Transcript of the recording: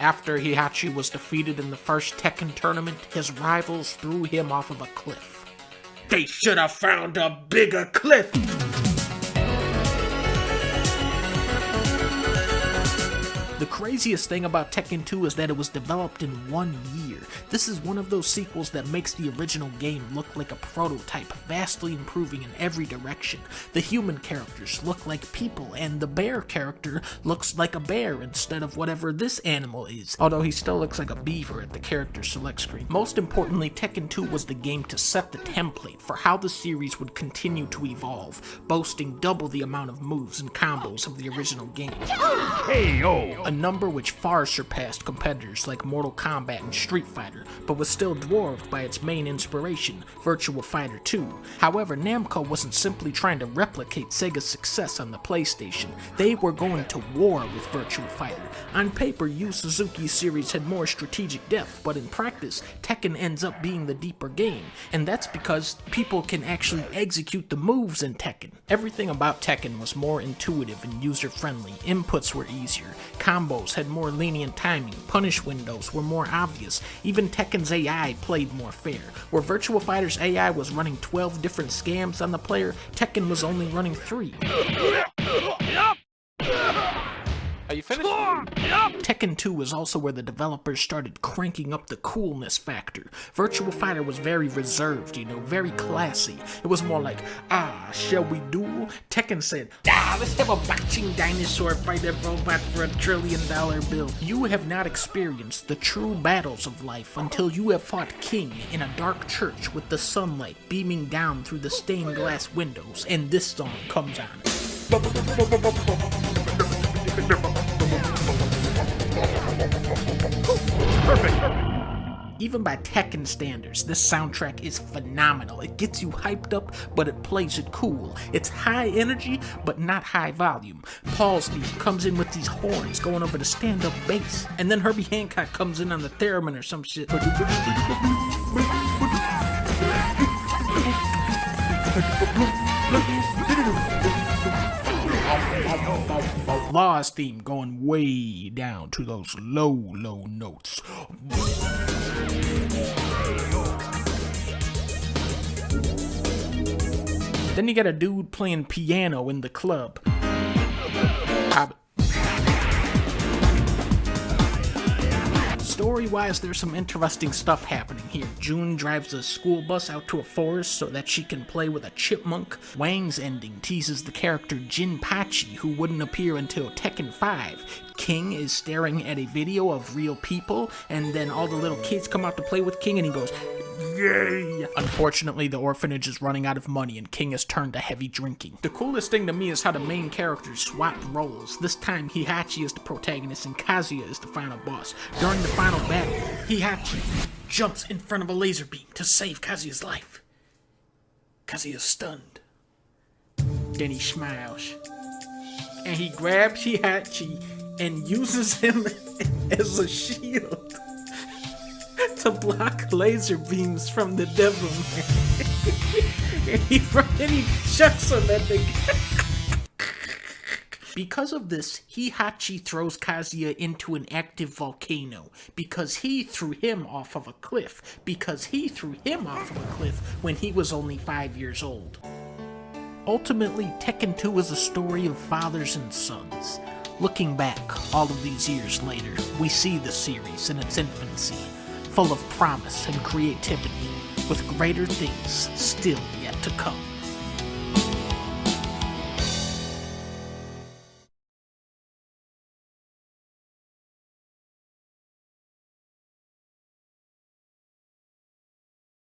After Heihachi was defeated in the first Tekken tournament, his rivals threw him off of a cliff. They should have found a bigger cliff! The craziest thing about Tekken 2 is that it was developed in 1 year. This is one of those sequels that makes the original game look like a prototype, vastly improving in every direction. The human characters look like people, and the bear character looks like a bear instead of whatever this animal is, although he still looks like a beaver at the character select screen. Most importantly, Tekken 2 was the game to set the template for how the series would continue to evolve, boasting double the amount of moves and combos of the original game. Hey yo! A number which far surpassed competitors like Mortal Kombat and Street Fighter, but was still dwarfed by its main inspiration, Virtua Fighter 2. However, Namco wasn't simply trying to replicate Sega's success on the PlayStation, they were going to war with Virtua Fighter. On paper, Yu Suzuki's series had more strategic depth, but in practice, Tekken ends up being the deeper game, and that's because people can actually execute the moves in Tekken. Everything about Tekken was more intuitive and user-friendly, inputs were easier, combos had more lenient timing, punish windows were more obvious, even Tekken's AI played more fair. Where Virtua Fighter's AI was running 12 different scams on the player, Tekken was only running 3. Are you finished? Tekken 2 was also where the developers started cranking up the coolness factor. Virtua Fighter was very reserved, very classy. It was more like, shall we duel? Tekken said, let's have a boxing dinosaur fight a robot for $1 trillion bill. You have not experienced the true battles of life until you have fought King in a dark church with the sunlight beaming down through the stained glass windows, and this song comes on. Perfect. Even by Tekken standards, this soundtrack is phenomenal. It gets you hyped up, but it plays it cool. It's high energy, but not high volume. Paul's theme comes in with these horns going over the stand-up bass, and then Herbie Hancock comes in on the theremin or some shit. Law's theme going way down to those low notes. Then you got a dude playing piano in the club. Story-wise, there's some interesting stuff happening here. June drives a school bus out to a forest so that she can play with a chipmunk. Wang's ending teases the character Jinpachi, who wouldn't appear until Tekken 5. King is staring at a video of real people, and then all the little kids come out to play with King, and he goes, yay! Unfortunately, the orphanage is running out of money, and King has turned to heavy drinking. The coolest thing to me is how the main characters swap roles. This time, Heihachi is the protagonist, and Kazuya is the final boss. During the final battle, Heihachi jumps in front of a laser beam to save Kazuya's life. Kazuya's stunned. Then he smiles, and he grabs Heihachi and uses him as a shield to block laser beams from the devil man. and he chucks him at the Because of this, Heihachi throws Kazuya into an active volcano, because he threw him off of a cliff, when he was only 5 years old. Ultimately, Tekken 2 is a story of fathers and sons. Looking back, all of these years later, we see the series in its infancy, full of promise and creativity, with greater things still yet to come.